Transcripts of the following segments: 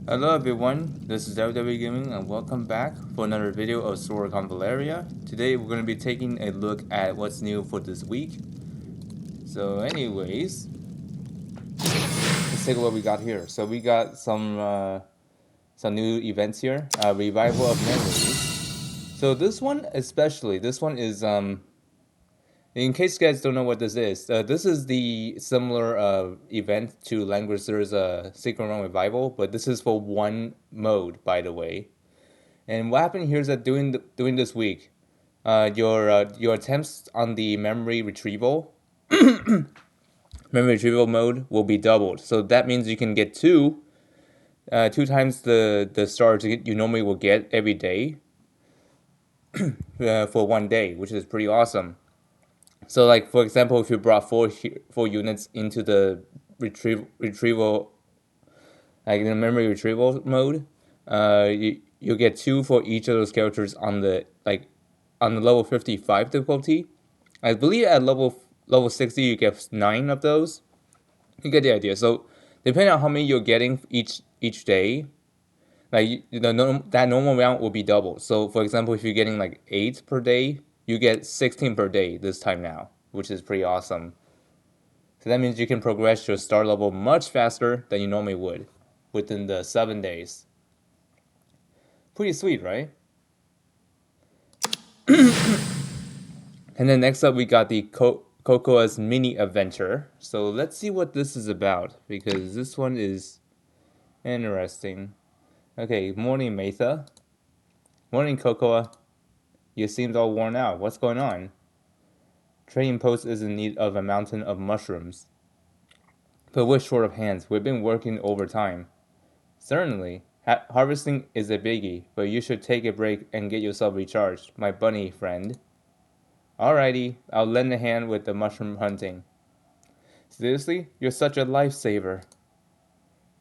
Hello everyone, this is WWE Gaming and welcome back for another video of Sword Valeria. Today we're going to be taking a look at what's new for this week. So anyways, let's take a look what we got here. So we got some new events here. Revival of Memories. So this one especially, this one is in case you guys don't know what this is the similar event to Langrisser's Secret Run Revival, but this is for one mode, by the way. And what happened here is that during this week, your attempts on the memory retrieval mode will be doubled. So that means you can get two times the stars you normally will get every day for one day, which is pretty awesome. So, like for example, if you brought four units into the retrieval, like in the memory retrieval mode, you'll get two for each of those characters on the level 55 difficulty. I believe at level 60 you get 9 of those. You get the idea. So depending on how many you're getting each day, like that normal amount will be doubled. So for example, if you're getting like 8 per day, you get 16 per day this time now, which is pretty awesome. So that means you can progress your star level much faster than you normally would within the 7 days. Pretty sweet, right? And then next up we got the Cocoa's mini adventure. So let's see what this is about, because this one is interesting. Okay, morning Matha. Morning Cocoa. You seemed all worn out. What's going on? Trading post is in need of a mountain of mushrooms. But we're short of hands. We've been working overtime. Certainly. Harvesting is a biggie, but you should take a break and get yourself recharged, my bunny friend. Alrighty, I'll lend a hand with the mushroom hunting. Seriously? You're such a lifesaver.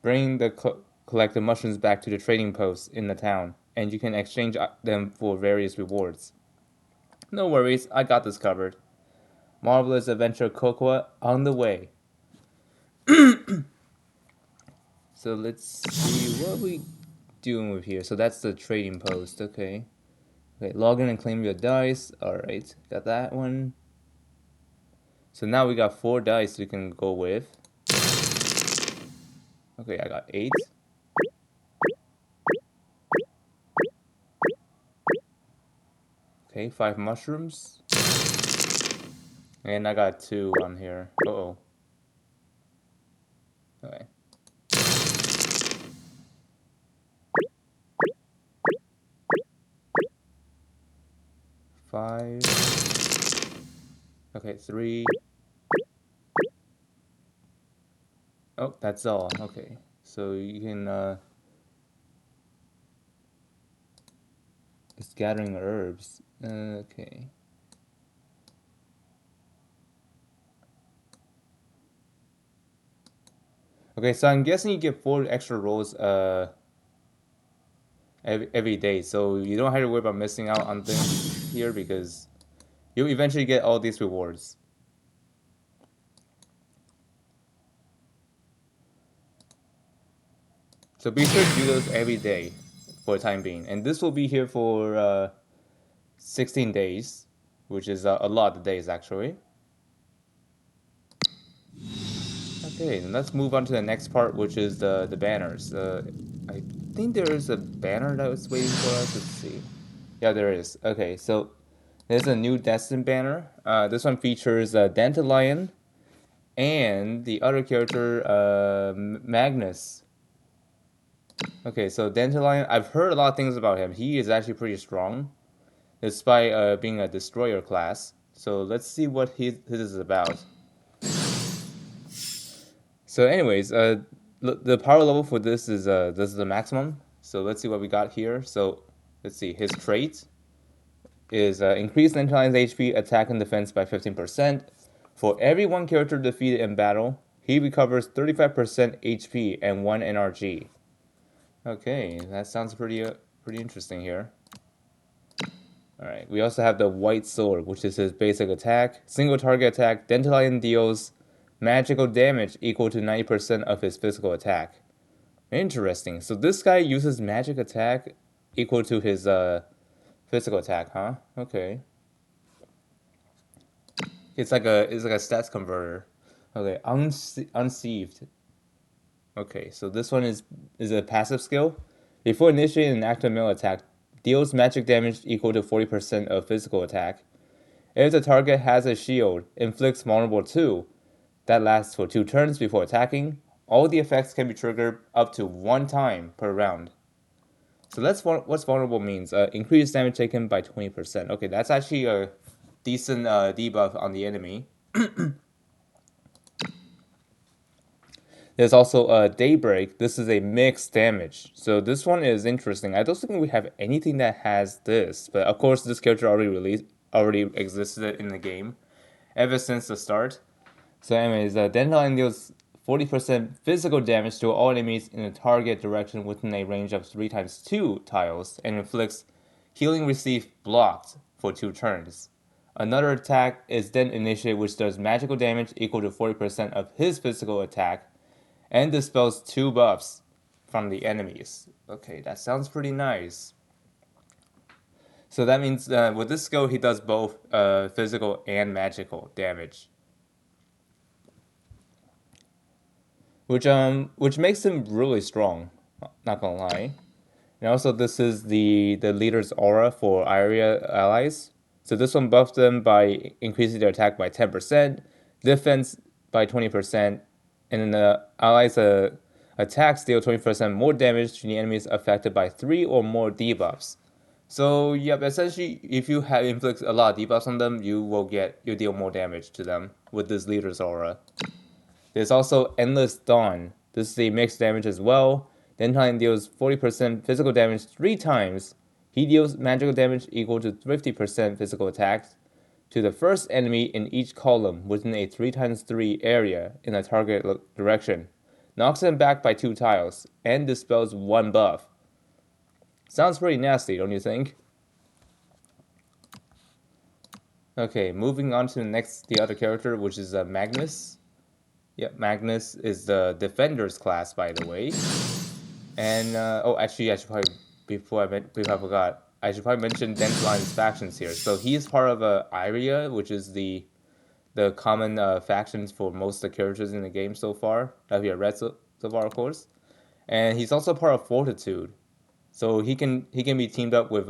Bring the collected mushrooms back to the trading post in the town, and you can exchange them for various rewards. No worries, I got this covered. Marvelous adventure Cocoa on the way. So let's see what we doing with here. So that's the trading post, okay. Okay, log in and claim your dice. Alright, got that one. So now we got 4 dice we can go with. Okay, I got 8. Okay, 5 mushrooms. And I got 2 on here. Uh-oh. Okay. 5. Okay, 3. Oh, that's all. Okay. So you can it's gathering herbs. Okay. Okay, so I'm guessing you get 4 extra rolls every day, so you don't have to worry about missing out on things here because you eventually get all these rewards. So be sure to do those every day for the time being, and this will be here for 16 days, which is a lot of days actually. Okay, then let's move on to the next part, which is the banners. I think there is a banner that was waiting for us. Let's see. Yeah, there is. Okay, so there's a new Destin banner. This one features Dandelion and the other character, Magnus. Okay, so Dandelion, I've heard a lot of things about him. He is actually pretty strong, despite being a destroyer class. So let's see what his is about. So, anyways, the power level for this is the maximum. So let's see what we got here. So let's see, his trait is increased Dandelion's HP, attack, and defense by 15%. For every one character defeated in battle, he recovers 35% HP and 1 NRG. Okay, that sounds pretty interesting here. Alright, we also have the White Sword, which is his basic attack. Single target attack, Dandelion deals magical damage equal to 90% of his physical attack. Interesting. So this guy uses magic attack equal to his physical attack, huh? Okay. It's like a stats converter. Okay, unsheathed. Okay, so this one is a passive skill. Before initiating an active melee attack, deals magic damage equal to 40% of physical attack. If the target has a shield, inflicts vulnerable 2. That lasts for 2 turns before attacking. All the effects can be triggered up to 1 time per round. So that's what's vulnerable means. Increased damage taken by 20%. Okay, that's actually a decent debuff on the enemy. There's also a Daybreak. This is a mixed damage. So this one is interesting. I don't think we have anything that has this, but of course this character already existed in the game ever since the start. So anyways, Dandelion deals 40% physical damage to all enemies in a target direction within a range of 3 times 2 tiles and inflicts healing received blocked for 2 turns. Another attack is then initiated which does magical damage equal to 40% of his physical attack and dispels 2 buffs from the enemies. Okay, that sounds pretty nice. So that means with this skill he does both physical and magical damage. Which makes him really strong, not gonna lie. And also this is the leader's aura for area allies. So this one buffs them by increasing their attack by 10%, defense by 20%, and then the allies' attacks deal 20% more damage to the enemies affected by 3 or more debuffs. So yep, essentially if you have inflict a lot of debuffs on them, you deal more damage to them with this leader's aura. There's also Endless Dawn. This is a mixed damage as well. Dandelion deals 40% physical damage 3 times. He deals magical damage equal to 50% physical attack to the first enemy in each column within a 3x3 area in a target direction. Knocks them back by 2 tiles and dispels 1 buff. Sounds pretty nasty, don't you think? Okay, moving on to the other character, which is Magnus. Yep, Magnus is the Defender's class, by the way. And, actually, I should probably, before I forgot, I should probably mention Dandelion's factions here. So he's part of Iria, which is the common factions for most of the characters in the game so far, that we have read so far, of course. And he's also part of Fortitude. So he can be teamed up with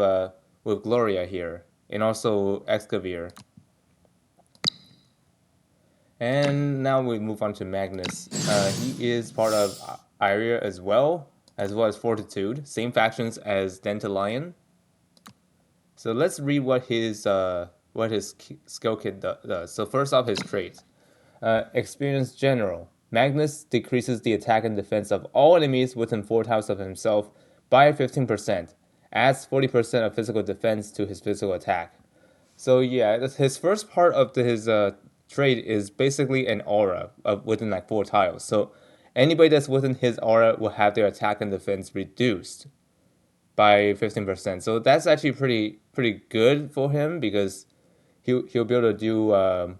Gloria here, and also Excavir. And now we move on to Magnus. He is part of Iria as well as Fortitude. Same factions as Dandelion. So let's read what his skill kit does. So first off, his traits. Experience General. Magnus decreases the attack and defense of all enemies within 4 tiles of himself by 15%. Adds 40% of physical defense to his physical attack. So yeah, his first part of his trait is basically an aura within like 4 tiles. So anybody that's within his aura will have their attack and defense reduced by 15%. So that's actually pretty good for him because he'll be able to do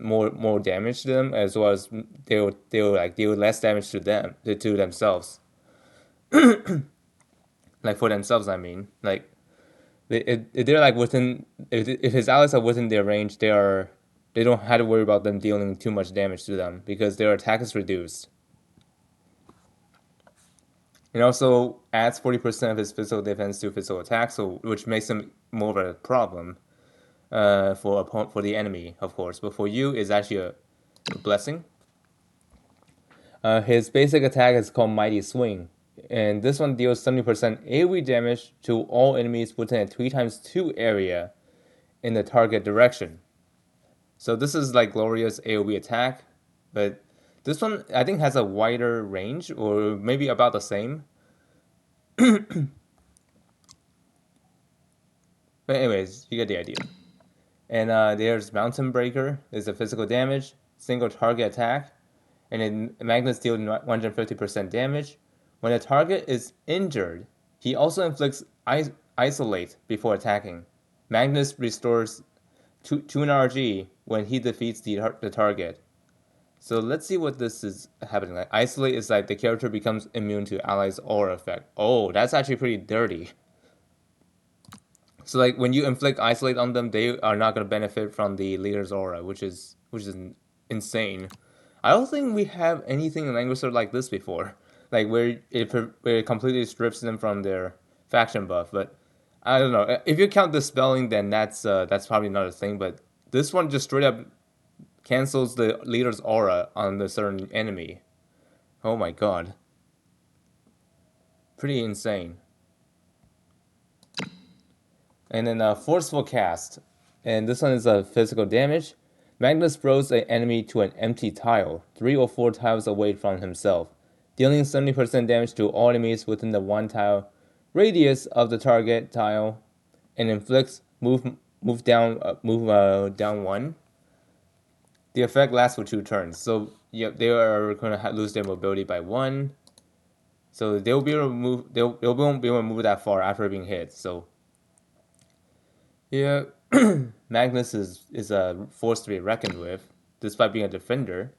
more damage to them, as well as they'll like deal less damage to themselves. Like for themselves, I mean, like they're like within, if his allies are within their range, they don't have to worry about them dealing too much damage to them because their attack is reduced. It also adds 40% of his physical defense to physical attack, so which makes him more of a problem for the enemy, of course. But for you, it's actually a blessing. His basic attack is called Mighty Swing, and this one deals 70% AoE damage to all enemies within a 3x2 area in the target direction. So this is like Gloria's AoE attack, but this one I think has a wider range, or maybe about the same. But anyways, you get the idea. And there's Mountain Breaker. Is a physical damage, single target attack, and then Magnus deals 150% damage. When a target is injured, he also inflicts Isolate before attacking. Magnus restores 2 NRG when he defeats the target. So let's see what this is happening. Like isolate is like the character becomes immune to allies' aura effect. Oh, that's actually pretty dirty. So like when you inflict isolate on them, they are not going to benefit from the leader's aura, which is insane. I don't think we have anything in Language Sword like this before, like where it completely strips them from their faction buff. But I don't know if you count the spelling, then that's probably not a thing. But this one just straight up cancels the leader's aura on the certain enemy. Oh my god, pretty insane. And then Forceful Cast. And this one is a physical damage. Magnus throws an enemy to an empty tile, 3 or 4 tiles away from himself, dealing 70% damage to all enemies within the 1 tile radius of the target tile, and inflicts move down 1. The effect lasts for 2 turns. So yep, they are going to lose their mobility by 1. So they'll be able to move. They won't be able to move that far after being hit. So yeah, Magnus is a force to be reckoned with, despite being a defender.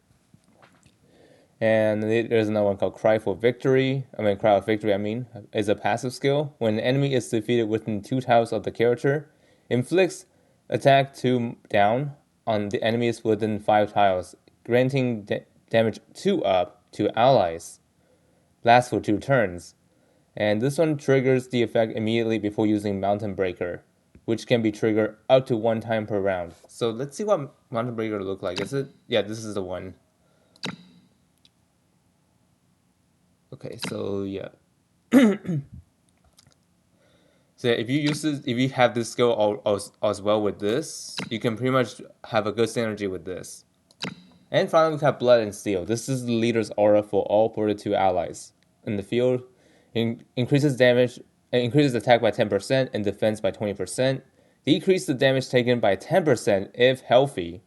And there's another one called Cry for Victory. Cry of Victory, is a passive skill. When an enemy is defeated within 2 tiles of the character, inflicts attack 2 down on the enemies within 5 tiles, granting damage 2 up to allies. Lasts for 2 turns. And this one triggers the effect immediately before using Mountain Breaker, which can be triggered up to 1 time per round. So let's see what Mountain Breaker look like. Is it? Yeah, this is the one. Okay, so yeah. So if you use this, if you have this skill as well with this, you can pretty much have a good synergy with this. And finally, we have Blood and Steel. This is the leader's aura for all 42 allies in the field. Increases damage, increases attack by 10% and defense by 20%. Decrease the damage taken by 10% if healthy.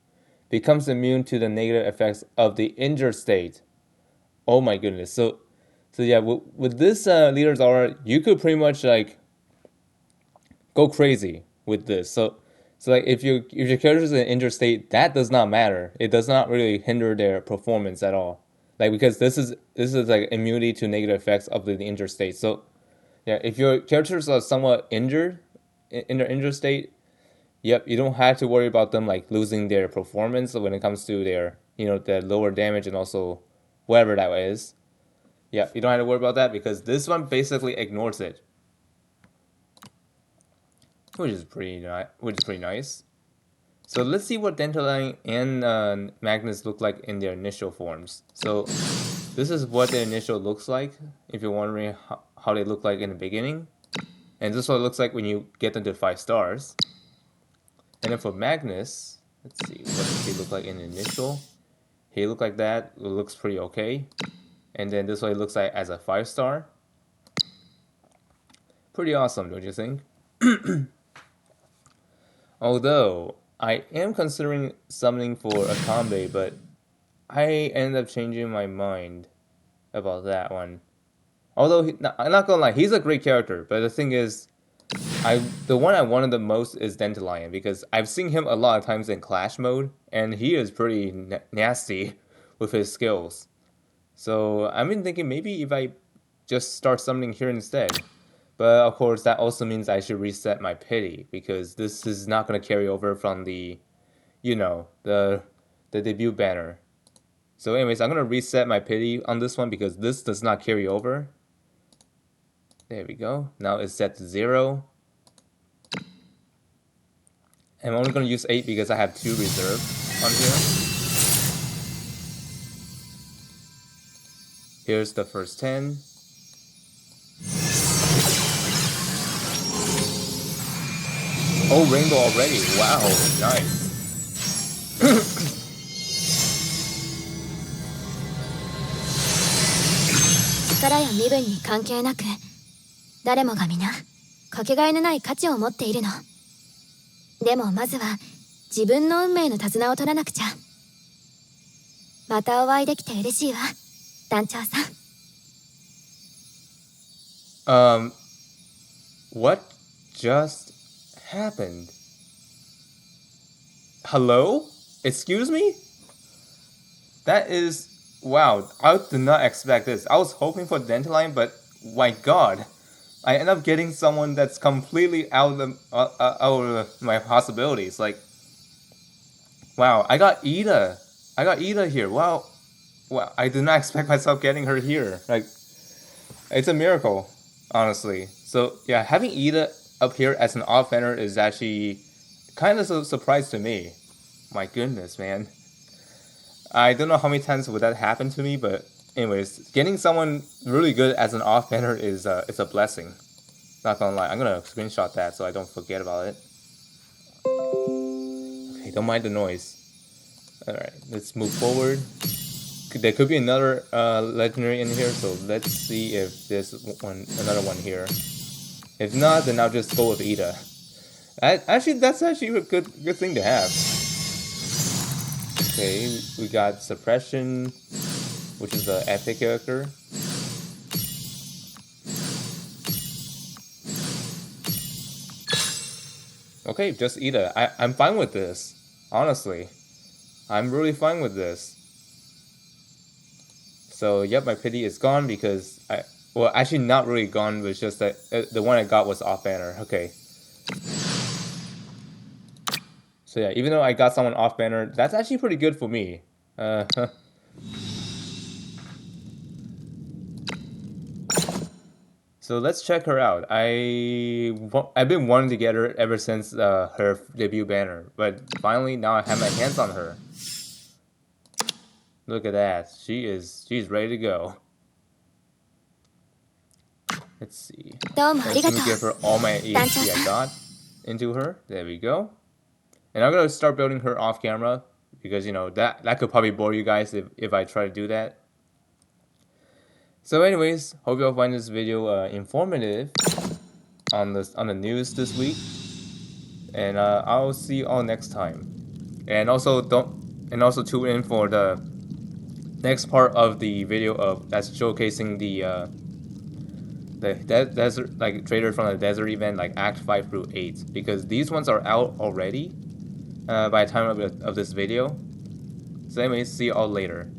Becomes immune to the negative effects of the injured state. Oh my goodness. So yeah, with this leader's aura, you could pretty much like go crazy with this. So like if your character is in an injured state, that does not matter. It does not really hinder their performance at all. Like because this is like immunity to negative effects of the injured state. So yeah, if your characters are somewhat injured in their injured state, yep, you don't have to worry about them like losing their performance when it comes to their the lower damage and also whatever that is. Yeah, you don't have to worry about that because this one basically ignores it, which is pretty nice. So let's see what Dandelion and Magnus look like in their initial forms. So this is what their initial looks like, if you're wondering how they look like in the beginning. And this is what it looks like when you get them to 5 stars. And then for Magnus, let's see, what does he look like in the initial? He look like that, it looks pretty okay. And then this is what it looks like as a 5-star. Pretty awesome, don't you think? Although, I am considering summoning for Akambe, but I ended up changing my mind about that one. Although, I'm not gonna lie, he's a great character, but the thing is, the one I wanted the most is Dandelion, because I've seen him a lot of times in Clash mode, and he is pretty nasty with his skills. So, I've been thinking maybe if I just start summoning here instead. But of course, that also means I should reset my pity, because this is not going to carry over from the, the debut banner. So anyways, I'm going to reset my pity on this one because this does not carry over. There we go. Now it's set to 0. I'm only going to use 8 because I have 2 reserved on here. Here's the first 10. Oh, rainbow already. Wow, nice. 力や身分に関係なく、誰もが皆かけがえのない価値を持っているの。でもまずは自分の運命の手綱を取らなくちゃ。またお会いできて嬉しいわ、団長さん。What just happened? Hello? Excuse me? That is, wow, I did not expect this. I was hoping for Dandelion, but my god. I end up getting someone that's completely out of my possibilities. Like, wow, I got Ida. I got Ida here. Wow. Wow, I did not expect myself getting her here. Like, it's a miracle, honestly. So, yeah, having Ida up here as an off-banner is actually kind of a surprise to me. My goodness, man. I don't know how many times would that happen to me, but anyways, getting someone really good as an off-banner is a blessing. Not gonna lie, I'm gonna screenshot that so I don't forget about it. Okay, don't mind the noise. Alright, let's move forward. There could be another legendary in here, so let's see if there's another one here. If not, then I'll just go with Ida. That's actually a good thing to have. Okay, we got Suppression, which is the epic character. Okay, just Ida. I'm fine with this. Honestly. I'm really fine with this. So, yep, my pity is gone because well, actually not really gone, but it's just that the one I got was off-banner. Okay. So yeah, even though I got someone off-banner, that's actually pretty good for me. So let's check her out. I've been wanting to get her ever since her debut banner, but finally now I have my hands on her. Look at that. She's ready to go. Let's see. Let me give her all my EXP I got into her. There we go. And I'm gonna start building her off camera because you know that could probably bore you guys if I try to do that. So anyways, hope you all find this video informative on the news this week. And I'll see you all next time. And also tune in for the next part of the video that's showcasing the desert, like trader from the desert event, like Act 5 through 8, because these ones are out already by the time of this video. So anyways, see you all later.